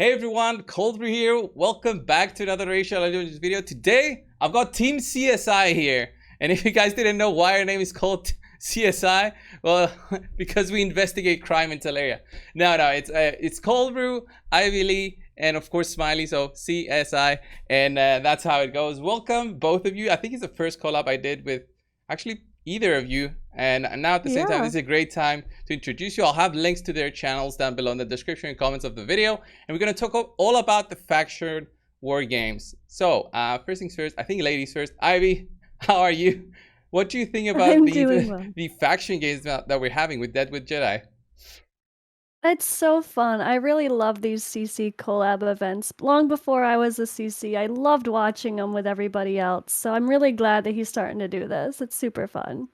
Hey everyone, coldbrew here. Welcome back to another Racial Legends video. Today, I've got Team CSI here. And if you guys didn't know why our name is called CSI, well, because we investigate crime in Teleria. No, it's coldbrew, Ivy Lee, and of course Smiley, so CSI. And that's how it goes. Welcome, both of you. I think it's the first collab I did with actually either of you, and now at the same time, this is a great time to introduce you. I'll have links to their channels down below in the description and comments of the video, and we're going to talk all about the faction war games. So first things first, I think ladies first. Ivy, how are you? What do you think about the faction games that we're having with Dead with Jedi? It's so fun. I really love these CC collab events. Long before I was a CC, I loved watching them with everybody else. So I'm really glad that he's starting to do this. It's super fun.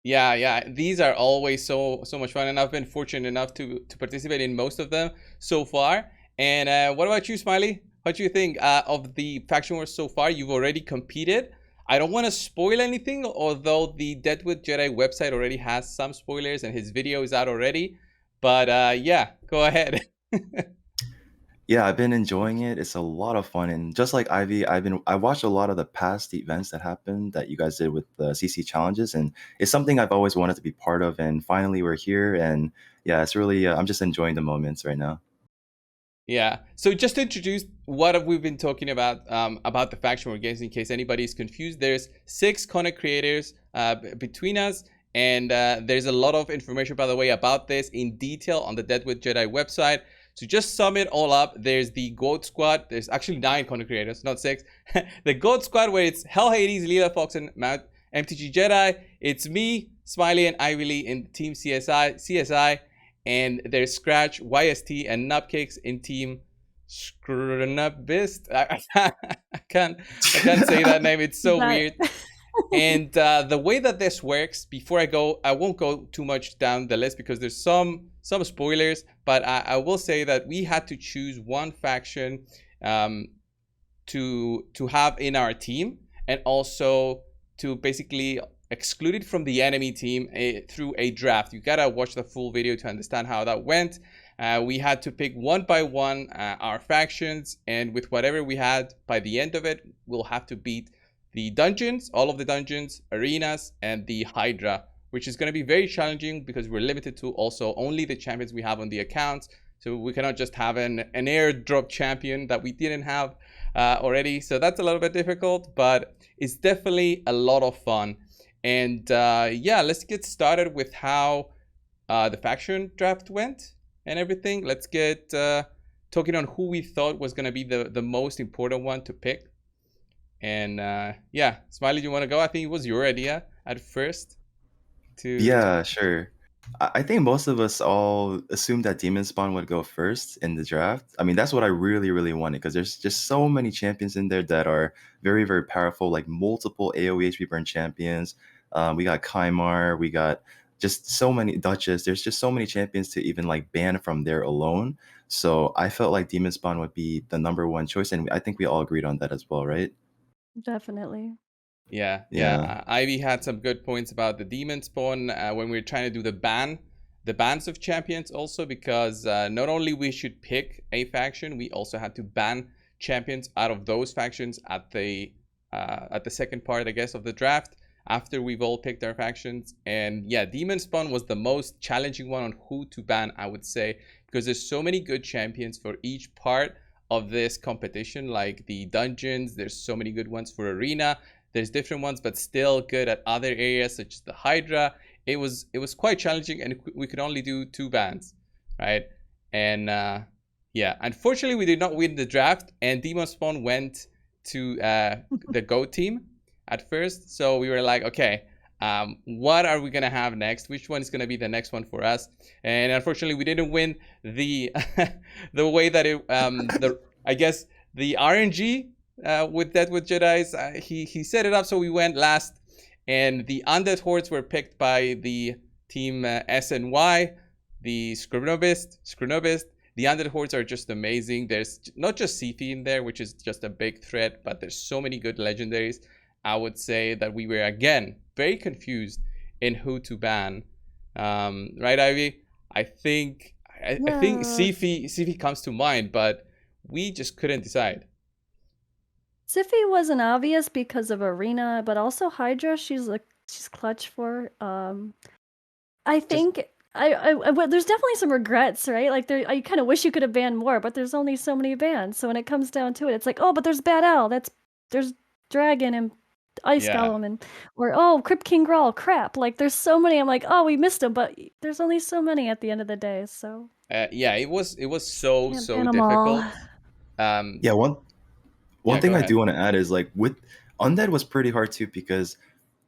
Yeah. These are always so much fun, and I've been fortunate enough to participate in most of them so far. And what about you, Smiley? What do you think of the faction wars so far? You've already competed. I don't want to spoil anything, although the Dead with Jedi website already has some spoilers and his video is out already. But yeah, go ahead. Yeah, I've been enjoying it. It's a lot of fun, and just like Ivy, I watched a lot of the past events that happened that you guys did with the CC challenges, and it's something I've always wanted to be part of. And finally, we're here, and yeah, it's really I'm just enjoying the moments right now. Yeah. So just to introduce what have we been talking about the faction war games, in case anybody's confused. There's 6 content creators between us, and there's a lot of information, by the way, about this in detail on the Dead with Jedi website. So just sum it all up. There's the Goat Squad. There's actually 9 content creators, not 6. The Goat Squad, where it's Hell Hades, Leela Fox, and Mount MTG Jedi. It's me, Smiley, and Ivy Lee in Team CSI. And there's Scratch, YST, and Nubcakes in Team Scrunubist. I can't say that name. It's so weird. And the way that this works, before I won't go too much down the list because there's some spoilers, but I will say that we had to choose one faction to have in our team, and also to basically excluded from the enemy team through a draft. You gotta watch the full video to understand how that went. We had to pick one by one our factions, and with whatever we had by the end of it, we'll have to beat the dungeons, all of the dungeons, arenas, and the Hydra, which is going to be very challenging because we're limited to also only the champions we have on the accounts. So we cannot just have an airdrop champion that we didn't have already. So that's a little bit difficult, but it's definitely a lot of fun. And yeah, let's get started with how the faction draft went and everything. Let's get talking on who we thought was going to be the most important one to pick. And yeah, Smiley, do you want to go? I think it was your idea at first. Yeah, sure. I think most of us all assumed that Demon Spawn would go first in the draft. I mean, that's what I really wanted, because there's just so many champions in there that are very powerful, like multiple AoE HP burn champions. We got Kymar, we got just so many Duchess. There's just so many champions to even like ban from there alone. So I felt like Demon Spawn would be the #1 choice, and I think we all agreed on that as well, right? Definitely. Yeah. Ivy had some good points about the demon spawn when we were trying to do the bans of champions also, because not only we should pick a faction, we also had to ban champions out of those factions at the second part, I guess, of the draft, after we've all picked our factions. And yeah, demon spawn was the most challenging one on who to ban, I would say, because there's so many good champions for each part of this competition. Like the dungeons, there's so many good ones. For arena, there's different ones, but still good at other areas, such as the Hydra. It was quite challenging, and we could only do 2 bans, right? And yeah, unfortunately, we did not win the draft, and Demon Spawn went to the GOAT team at first. So we were like, okay, what are we gonna have next? Which one is gonna be the next one for us? And unfortunately, we didn't win the the way that it I guess the RNG with Dead with Jedi's. He set it up so we went last, and the Undead hordes were picked by the team SNY, the Scrunubist. The Undead hordes are just amazing. There's not just Sifi in there, which is just a big threat, but there's so many good legendaries. I would say that we were again very confused in who to ban. Right, Ivy? I think Sifi comes to mind, but we just couldn't decide. Siphi wasn't obvious because of Arena, but also Hydra, she's clutch for. I think there's definitely some regrets, right? Like I kind of wish you could have banned more, but there's only so many bans. So when it comes down to it, it's like, oh, but there's Bad Owl, there's Dragon and Ice Golem, and or oh, Crypt King Grawl, crap. Like there's so many. I'm like, oh, we missed them, but there's only so many at the end of the day. So yeah, it was so can't so ban 'em all. difficult. Yeah, one Yeah, thing go I ahead. do want to add is like with Undead was pretty hard too, because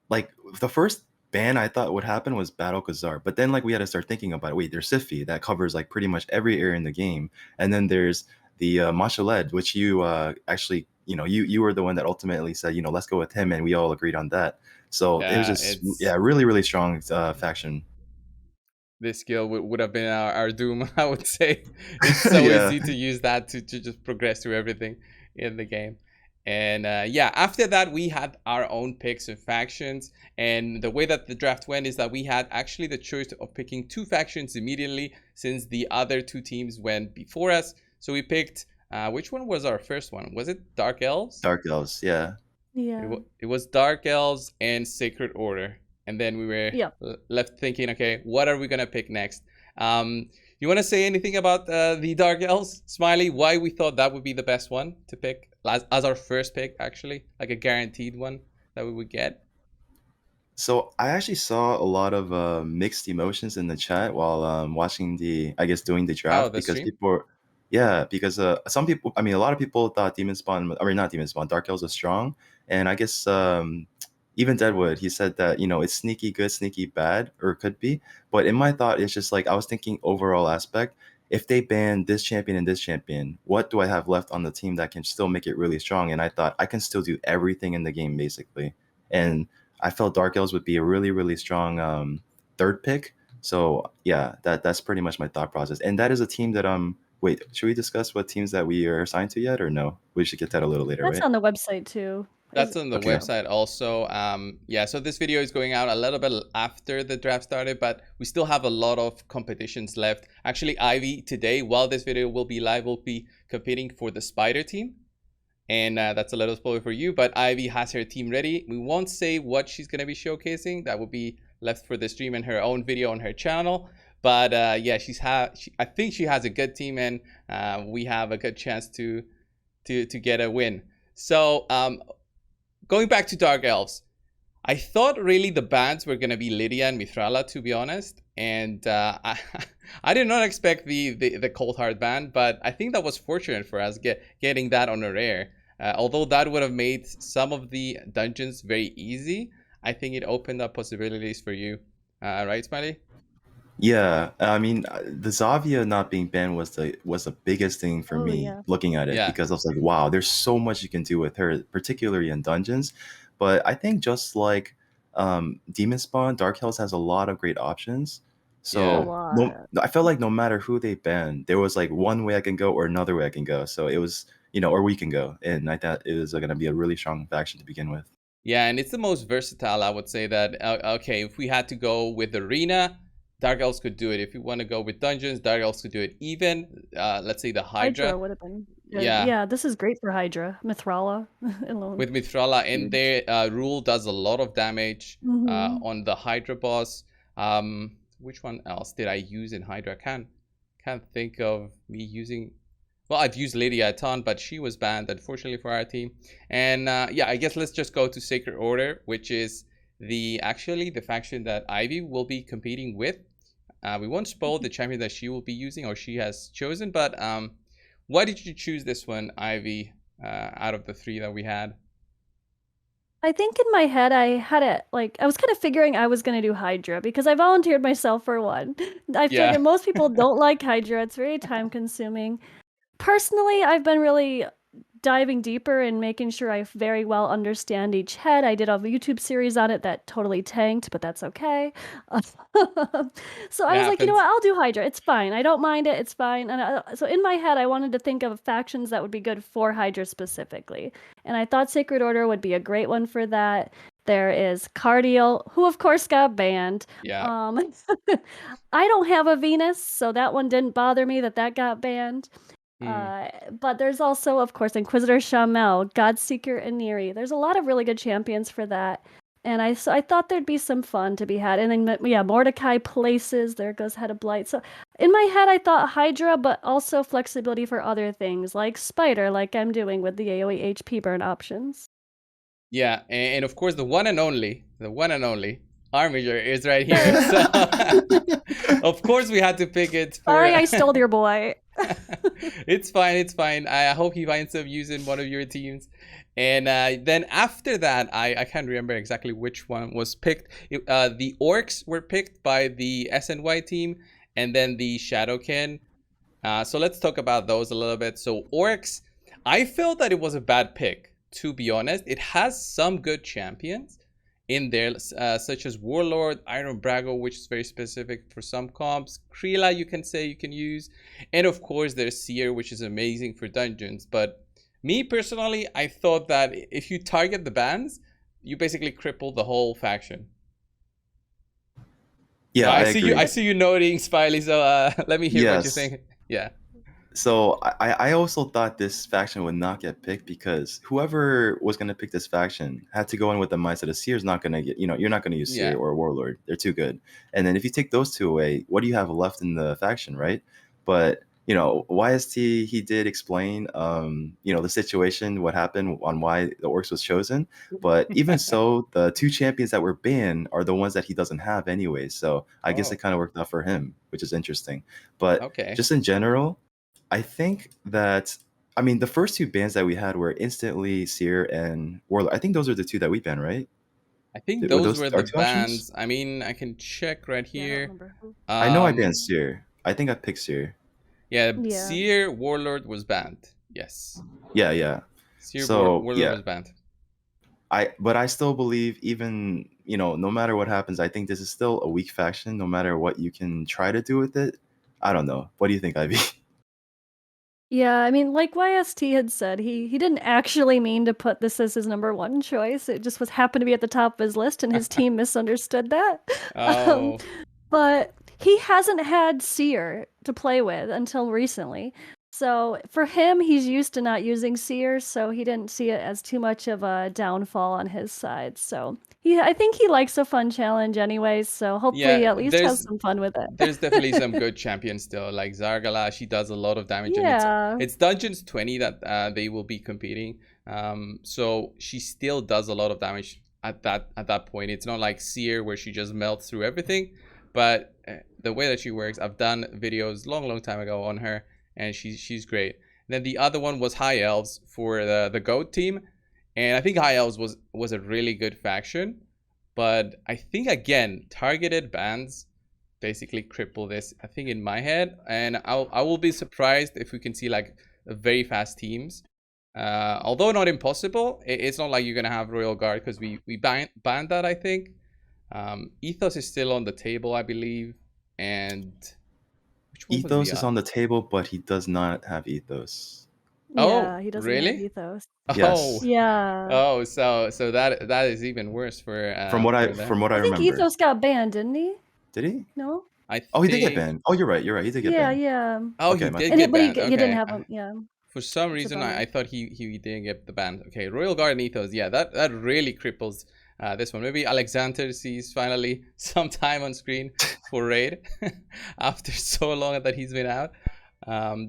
like the first ban I thought would happen was Battle Khazar, but then like we had to start thinking about it. Wait, there's Siphi that covers like pretty much every area in the game, and then there's the Mashaled, which you actually, you know, you were the one that ultimately said, you know, let's go with him, and we all agreed on that. So it was just really really strong faction. This skill would have been our doom, I would say. It's so easy to use that to just progress through everything in the game. And yeah, after that, we had our own picks of factions. And the way that the draft went is that we had actually the choice of picking 2 factions immediately, since the other 2 teams went before us. So we picked, which one was our first one? Was it Dark Elves? Dark Elves, yeah. Yeah. It was Dark Elves and Sacred Order. And then we were left thinking, okay, what are we going to pick next? You want to say anything about the Dark Elves, Smiley? Why we thought that would be the best one to pick as our first pick, actually? Like a guaranteed one that we would get? So I actually saw a lot of mixed emotions in the chat while watching doing the draft, because stream? people, because some people, I mean, a lot of people thought Demon Spawn, I mean, not Demon Spawn, Dark Elves was strong, and I guess even Deadwood, he said that, you know, it's sneaky good, sneaky bad, or could be, but in my thought, it's just like I was thinking overall aspect. If they ban this champion and this champion, what do I have left on the team that can still make it really strong? And I thought I can still do everything in the game basically, and I felt Dark Elves would be a really, really strong third pick. So yeah, that's pretty much my thought process. And that is a team that wait, should we discuss what teams that we are assigned to yet, or no? We should get that a little later, That's right? on the website too. That's on the website also. Yeah, so this video is going out a little bit after the draft started, but we still have a lot of competitions left. Actually, Ivy today, while this video will be live, will be competing for the Spider team. And that's a little spoiler for you, but Ivy has her team ready. We won't say what she's going to be showcasing. That will be left for the stream and her own video on her channel. But yeah, I think she has a good team, and we have a good chance to get a win. So going back to Dark Elves, I thought really the bans were going to be Lydia and Mithrala, to be honest. And I did not expect the Cold Heart ban, but I think that was fortunate for us getting that on a rare. Although that would have made some of the dungeons very easy, I think it opened up possibilities for you. Right, Smiley? Yeah, I mean, the Zavia not being banned was the biggest thing for me looking at it, because I was like, wow, there's so much you can do with her, particularly in dungeons. But I think just like Demon Spawn, Dark Elves has a lot of great options. So I felt like no matter who they banned, there was like one way I can go or another way I can go. So it was, you know, or we can go, and I thought it was going to be a really strong faction to begin with. Yeah, and it's the most versatile. I would say that. Okay, if we had to go with Arena, Dark Elves could do it. If you want to go with dungeons, Dark Elves could do it. Even, let's say the Hydra would have been. Yeah, this is great for Hydra. Mithrala alone. With Mithrala in there, Rule does a lot of damage on the Hydra boss. Which one else did I use in Hydra? Can't think of me using. Well, I've used Lydia a ton, but she was banned, unfortunately, for our team. And yeah, I guess let's just go to Sacred Order, which is actually the faction that Ivy will be competing with. We won't spoil the champion that she will be using or she has chosen, but why did you choose this one, Ivy, out of the 3 that we had? I think in my head I had it like I was kind of figuring I was going to do Hydra because I volunteered myself for one. I figured most people don't like Hydra. It's very time consuming. Personally, I've been really diving deeper and making sure I very well understand each head. I did a YouTube series on it that totally tanked, but that's okay. So I was like, you know what? I'll do Hydra. It's fine. I don't mind it. It's fine. And so in my head, I wanted to think of factions that would be good for Hydra specifically. And I thought Sacred Order would be a great one for that. There is Cardiel, who of course got banned. Yeah. I don't have a Venus, so that one didn't bother me that got banned. But there's also, of course, Inquisitor Shamel, Godseeker Aniri. There's a lot of really good champions for that. And I thought there'd be some fun to be had. And then, yeah, Mordecai Places, there goes Head of Blight. So in my head, I thought Hydra, but also flexibility for other things, like Spider, like I'm doing with the AoE HP burn options. Yeah, and of course the one and only Armiger is right here. So of course we had to pick it. Sorry, I stole your boy. It's fine. I hope he finds some use in one of your teams. And then after that, I can't remember exactly which one was picked. The Orcs were picked by the SNY team, and then the Shadowkin. So let's talk about those a little bit. So Orcs, I felt that it was a bad pick, to be honest. It has some good champions in there, such as Warlord, Iron Brago, which is very specific for some comps. Krila, you can say you can use. And of course, there's Seer, which is amazing for dungeons. But me personally, I thought that if you target the bans, you basically cripple the whole faction. Yeah, so I agree. I see you nodding, Spiley. So let me hear what you think. Yeah. So I also thought this faction would not get picked because whoever was going to pick this faction had to go in with the mindset of Seer's not going to get, you're not going to use Seer or Warlord. They're too good. And then if you take those two away, what do you have left in the faction, right? But, YST, he did explain, the situation, what happened on why the Orcs was chosen. But even so, the two champions that were banned are the ones that he doesn't have anyway. So I guess it kind of worked out for him, which is interesting. But just in general, I think that, the first two bans that we had were instantly Seer and Warlord. I think those are the two that we banned, right? I think those were the bans. I mean, I can check right here. I know I banned Seer. I think I picked Seer. Yeah, Seer Warlord was banned. Yes. Yeah. Seer Warlord was banned. But I still believe even, no matter what happens, I think this is still a weak faction, no matter what you can try to do with it. I don't know. What do you think, Ivy? Yeah, I mean, like YST had said, he didn't actually mean to put this as his number one choice. It just happened to be at the top of his list, and his team misunderstood that. Oh. But he hasn't had Seer to play with until recently. So for him, he's used to not using Seer, so he didn't see it as too much of a downfall on his side. So I think he likes a fun challenge anyways, so hopefully he at least has some fun with it. There's definitely some good champions still, like Zargala. She does a lot of damage. And it's Dungeons 20 that they will be competing. So she still does a lot of damage at that point. It's not like Seer where she just melts through everything. But the way that she works, I've done videos long time ago on her, and she's great. And then the other one was High Elves for the GOAT team. And I think High Elves was a really good faction. But I think, again, targeted bans basically cripple this, I think, in my head. And I will be surprised if we can see, like, very fast teams. Although not impossible, it's not like you're going to have Royal Guard because we banned that, I think. Ethos is still on the table, I believe. And Ethos is on the table, but he does not have Ethos. Yeah, he doesn't have Ethos. Yes. Oh, yeah. Oh, so that is even worse for from what I remember. I think Ethos got banned, didn't he? Did he? No. He did get banned. Oh, you're right. He did get banned. Yeah. Oh, okay, he did get banned. But you didn't have him. Yeah. For some reason, I thought he didn't get the ban. Okay, Royal Guard and Ethos. Yeah, that really cripples this one. Maybe Alexander sees finally some time on screen for raid after so long that he's been out.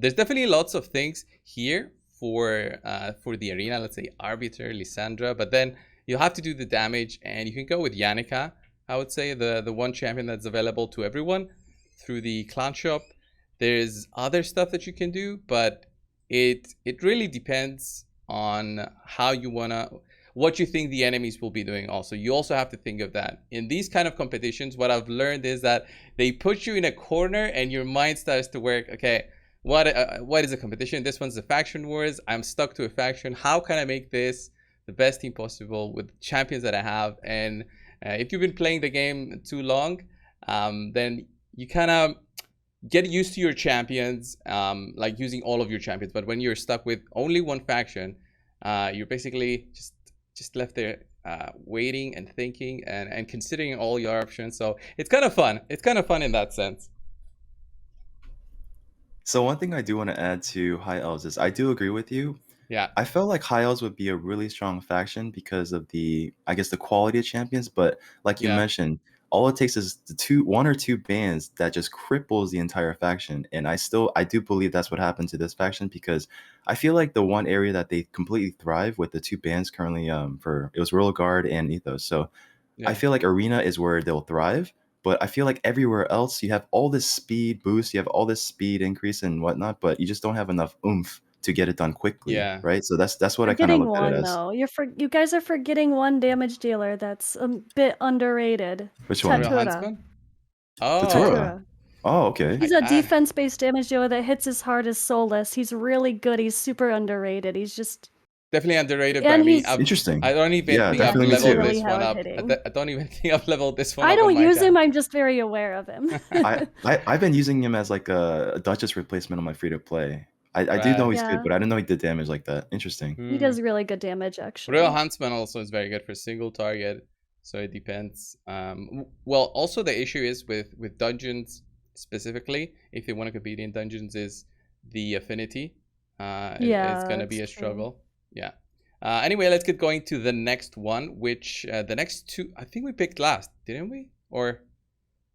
There's definitely lots of things here for the arena. Let's say Arbiter, Lysandra, but then you'll have to do the damage, and you can go with Yannicka. I would say the one champion that's available to everyone through the clan shop. There's other stuff that you can do, but it really depends on how you what you think the enemies will be doing. Also, you also have to think of that in these kind of competitions. What I've learned is that they put you in a corner and your mind starts to work. Okay, what is a competition? This one's the faction wars. I'm stuck to a faction. How can I make this the best team possible with champions that I have? And if you've been playing the game too long, then you kind of get used to your champions, like using all of your champions. But when you're stuck with only one faction, you're basically just left there waiting and thinking and considering all your options. So it's kind of fun. It's kind of fun in that sense. So one thing I do want to add to High Elves is I do agree with you. Yeah. I felt like High Elves would be a really strong faction because of I guess, the quality of champions. But like you Yeah. mentioned, all it takes is one or two bans that just cripples the entire faction. And I do believe that's what happened to this faction, because I feel like the one area that they completely thrive with the two bans currently, it was Royal Guard and Ethos. So I Yeah. feel like Arena is where they'll thrive. But I feel like everywhere else, you have all this speed boost, you have all this speed increase and whatnot, but you just don't have enough oomph to get it done quickly, Yeah. right? So that's what I kind of Forgetting looked at it one as. though. You guys are forgetting one damage dealer that's a bit underrated. Which one? Real Tatura. Huntsman? The Oh. Tora. Oh, okay. He's a I- defense-based damage dealer that hits as hard as Soulless. He's really good. He's super underrated. He's just Definitely underrated by and me. he's Interesting. I don't even Yeah, think I've definitely me leveled too. really this one hard up. hitting. I don't even think I've leveled this one I up on don't my use him. account. I'm just very aware of him. I've been using him as like a Duchess replacement on my free to play. I do know Right. he's good, Yeah. but I didn't know he did damage like that. Interesting. He does really good damage, actually. Real Huntsman also is very good for single target, so it depends. Well, also the issue is with dungeons specifically, if you want to compete in dungeons, is the affinity. It's gonna be a that's true. struggle. Yeah. Anyway, let's get going to the next one, which the next two I think we picked last, didn't we? Or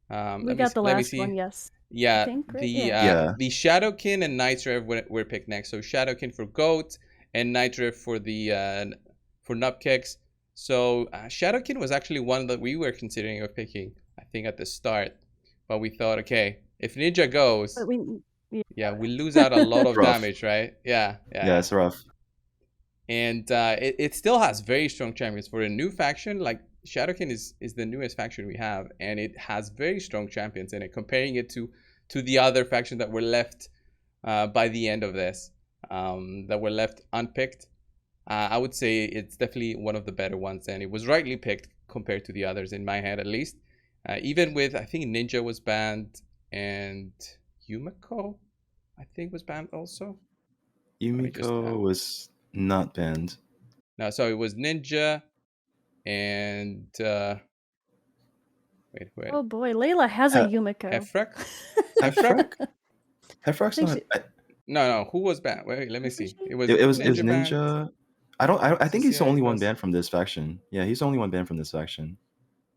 We got the last one, yes. yeah, think, right? Yeah. the Shadowkin and Night Rev were picked next. So Shadowkin for Goat and Night Rev for the for Nupkicks. So Shadowkin was actually one that we were considering of picking, I think, at the start, but we thought, okay, if Ninja goes, But we lose out a lot of Rough. damage, right? Yeah, Yeah, it's rough. and it still has very strong champions for a new faction. Like Shadowkin is the newest faction we have, and it has very strong champions in it. Comparing it to the other factions that were left by the end of this, that were left unpicked, I would say it's definitely one of the better ones, and it was rightly picked compared to the others in my head, at least. Even with, I think Ninja was banned, and Yumiko, I think, was banned also. Yumiko was not banned. No, so it was Ninja and wait. Oh boy, Layla has a Yumiko. Hefrak? Hefrak's not. No. Who was banned? Wait, let me see. It was Ninja. Banned. I think he's the CCI only one was- banned from this faction. Yeah, he's the only one banned from this faction.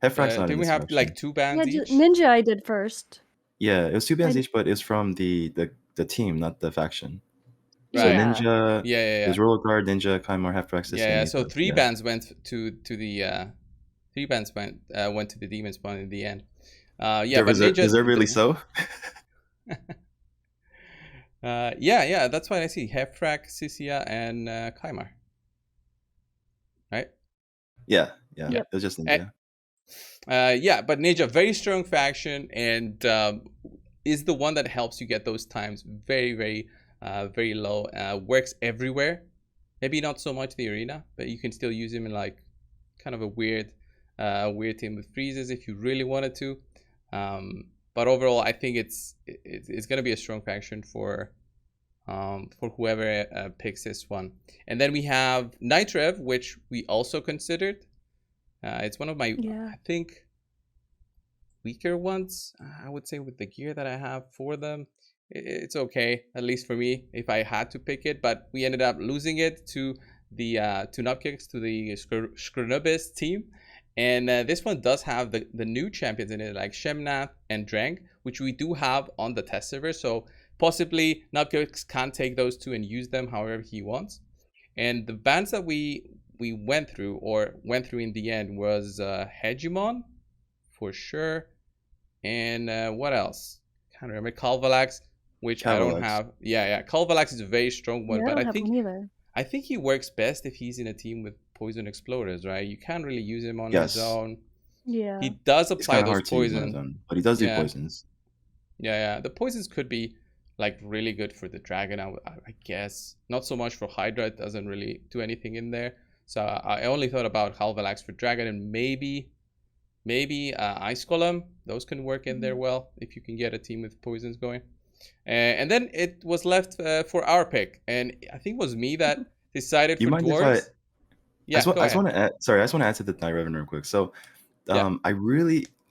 Hefrak's not in Did we this have faction. like 2 bans Yeah, each? Ninja I did first. Yeah, it was 2 bans I- each, but it's from the team, not the faction. So Right. Ninja, Yeah. there's Royal Guard, Ninja, Kaimar, Hefrak, Sissy, Yeah. and So Ethos. 3 Yeah. bans went to the 3 bans went to the demon spawn in the end. Yeah, but Ninja Deservedly so. yeah, that's what I see. Hefrak, Sisia, and Kaimar. Right? Yeah. Yep. It was just Ninja. Yeah, but Ninja, very strong faction, and is the one that helps you get those times very, very low. Works everywhere. Maybe not so much the arena, but you can still use him in like kind of a weird team with freezes if you really wanted to. But overall, I think it's gonna be a strong faction for whoever picks this one. And then we have Night Rev, which we also considered. It's one of my, I think, weaker ones. I would say with the gear that I have for them, it's okay, at least for me, if I had to pick it. But we ended up losing it to the Nupkicks, to the Skronubis team. And this one does have the new champions in it, like Shemnath and Drang, which we do have on the test server. So possibly Nupkicks can take those two and use them however he wants. And the bans that we went through in the end was Hegemon, for sure. And what else? Can't remember. Calvalax, which I don't have. Yeah. Calvalax is a very strong one, but I think he works best if he's in a team with poison exploders, right? You can't really use him on his own. Yeah. He does apply those poisons, but he does do poisons. Yeah. The poisons could be like really good for the dragon, I guess. Not so much for Hydra. It doesn't really do anything in there. So I only thought about Calvalax for dragon, and maybe Ice Golem. Those can work in there well if you can get a team with poisons going. And then it was left for our pick, and I think it was me that decided for Dwarves. I just want to add to the Night Revenant real quick. So I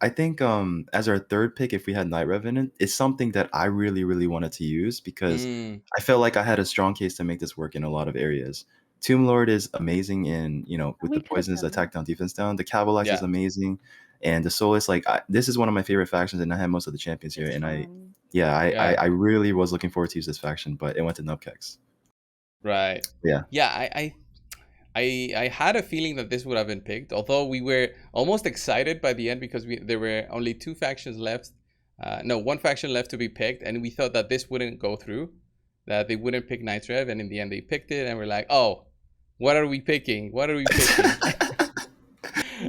I think as our third pick, if we had Night Revenant, it's something that I really, really wanted to use because I felt like I had a strong case to make this work in a lot of areas. Tomb Lord is amazing in, with We the could have poisons, done attack down, defense down. The Cavalize is Yeah. amazing. And the Soulless, this is one of my favorite factions, and I had most of the champions here. It's And fun. I really was looking forward to use this faction, but it went to Nubkex. Right. Yeah. Yeah, I had a feeling that this would have been picked, although we were almost excited by the end because there were only two factions left. No, one faction left to be picked, and we thought that this wouldn't go through, that they wouldn't pick Knights Rev, and in the end they picked it, and we're like, oh, what are we picking? What are we picking?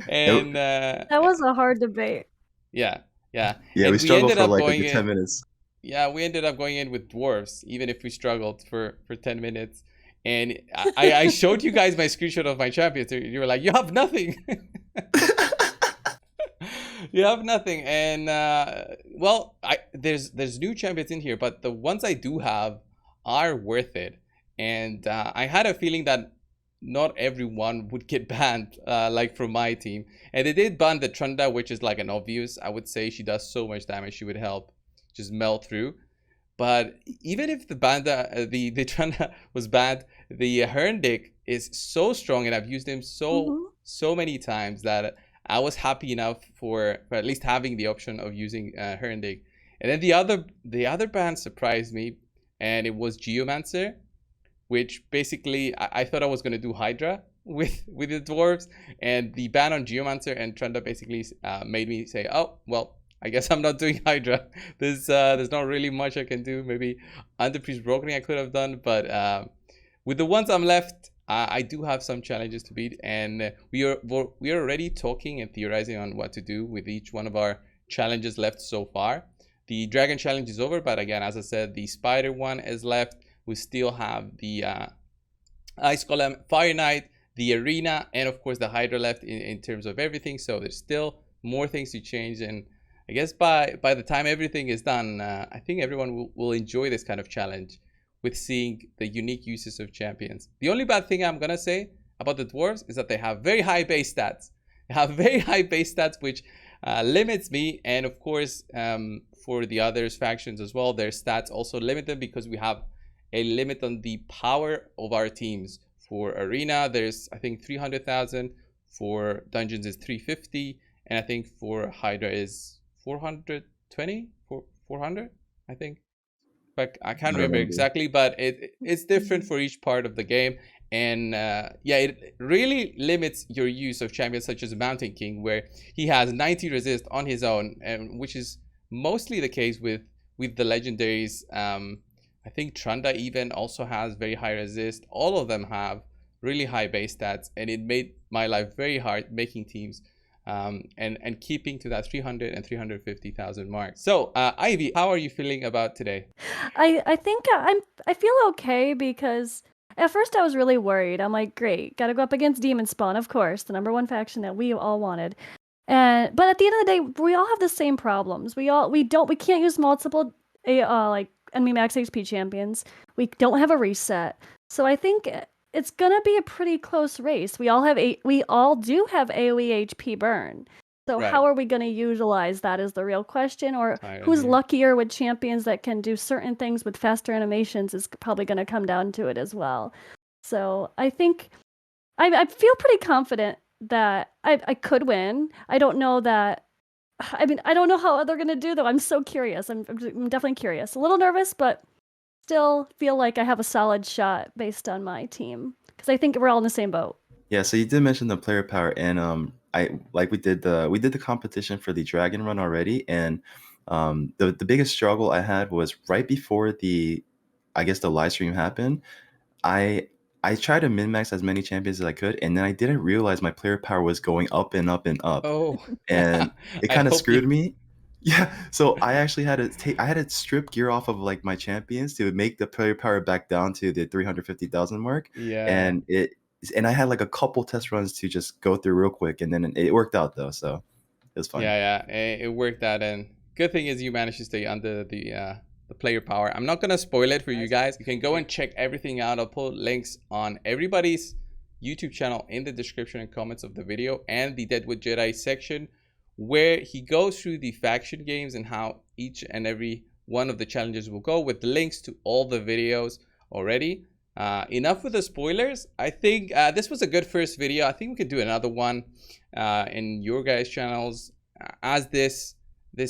And that was a hard debate. Yeah. Yeah, and we struggled for like a going good 10 minutes. Yeah, we ended up going in with Dwarves, even if we struggled for 10 minutes. And I showed you guys my screenshot of my champions. You were like, you have nothing. You have nothing. And well, there's new champions in here, but the ones I do have are worth it. And I had a feeling that not everyone would get banned, like from my team. And they did ban the Trunda, which is like an obvious. I would say she does so much damage, she would help just melt through. But even if the Banda, the Trunda was banned, the Herndік is so strong, and I've used him so many times that I was happy enough for at least having the option of using Herndік. And then the other ban surprised me, and it was Geomancer, which basically I thought I was gonna do Hydra with the Dwarves, and the ban on Geomancer and Trunda basically made me say, oh well, I guess I'm not doing Hydra. There's not really much I can do. Maybe Underpriest Brokering I could have done, but with the ones I'm left, I do have some challenges to beat, and we are already talking and theorizing on what to do with each one of our challenges left so far. The Dragon challenge is over, but again, as I said, the Spider one is left. We still have the Ice Golem, Fire Knight, the Arena, and of course the Hydra left in terms of everything. So there's still more things to change, and I guess by the time everything is done, I think everyone will enjoy this kind of challenge with seeing the unique uses of champions. The only bad thing I'm gonna say about the Dwarves is that they have very high base stats. They have very high base stats, which limits me, and of course for the others factions as well, their stats also limit them because we have a limit on the power of our teams. For Arena, there's I think 300,000. For Dungeons is 350, and I think for Hydra is 420, 400, I think. But I can't remember exactly, but it's different for each part of the game. And yeah, it really limits your use of champions such as Mountain King, where he has 90 resist on his own, and which is mostly the case with the legendaries. I think Trunda even also has very high resist. All of them have really high base stats, and it made my life very hard making teams and keeping to that 300 and 350,000 mark. So Ivy, how are you feeling about today? I think I feel okay, because at first I was really worried. I'm like, great, gotta go up against Demon Spawn, of course, the #1 faction that we all wanted. But at the end of the day, we all have the same problems. We can't use multiple like enemy max HP champions. We don't have a reset. So I think it's gonna be a pretty close race. We all do have AoE HP burn. So how are we gonna utilize that is the real question. Or who's luckier with champions that can do certain things with faster animations is probably gonna come down to it as well. So I think I feel pretty confident that I could win. I don't know that. I mean, I don't know how they're gonna do though. I'm so curious. I'm definitely curious. A little nervous, but still feel like I have a solid shot based on my team, because I think we're all in the same boat. Yeah, so you did mention the player power, and we did the competition for the Dragon run already, and the biggest struggle I had was right before the live stream happened. I tried to min-max as many champions as I could, and then I didn't realize my player power was going up and up and up. Oh, and it kind of screwed me. Yeah, so I actually had to strip gear off of like my champions to make the player power back down to the 350,000 mark. Yeah. And I had like a couple test runs to just go through real quick, and then it worked out though, so it was fine. Yeah, it worked out, and good thing is you managed to stay under the player power. I'm not gonna spoil it for you guys. You can go and check everything out. I'll put links on everybody's YouTube channel in the description and comments of the video, and the Deadwood Jedi section, where he goes through the faction games and how each and every one of the challenges will go, with links to all the videos already. Enough with the spoilers. I think this was a good first video. I think we could do another one in your guys' channels as this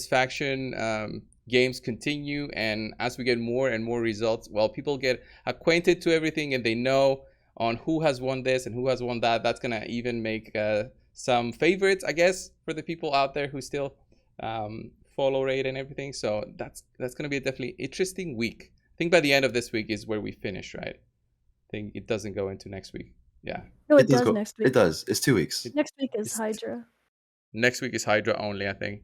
faction games continue, and as we get more and more results, well, people get acquainted to everything and they know on who has won this and who has won that. That's gonna even make some favorites, I guess, for the people out there who still follow rate and everything. So that's gonna be a definitely interesting week. I think by the end of this week is where we finish, right? I think it doesn't go into next week. Yeah. No, it does next week. It does. It's 2 weeks. Next week is Hydra. Next week is Hydra only, I think.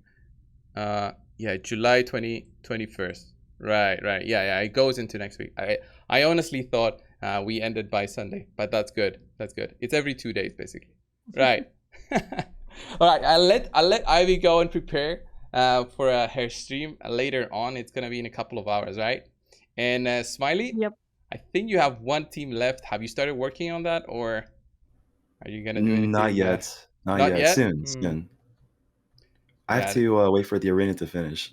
Yeah, July 21st. Right. Yeah, it goes into next week. I honestly thought we ended by Sunday, but that's good. It's every 2 days, basically. Right. All right, I'll let Ivy go and prepare for her stream later on. It's gonna be in a couple of hours, right? And Smiley, Yep. I think you have one team left. Have you started working on that, or are you gonna do anything? Not yet. Not yet. Soon. I have to wait for the arena to finish.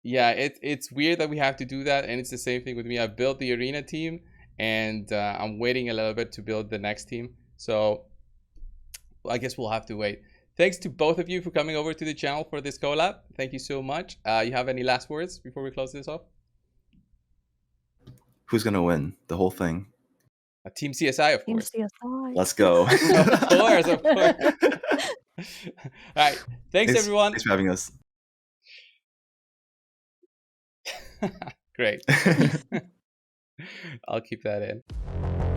Yeah, it's weird that we have to do that, and it's the same thing with me. I built the arena team, and I'm waiting a little bit to build the next team. So I guess we'll have to wait. Thanks to both of you for coming over to the channel for this collab. Thank you so much. You have any last words before we close this off? Who's gonna win the whole thing? Team CSI, of course. Team CSI. Let's go. Of course. All right. Thanks everyone. Thanks for having us. Great. I'll keep that in.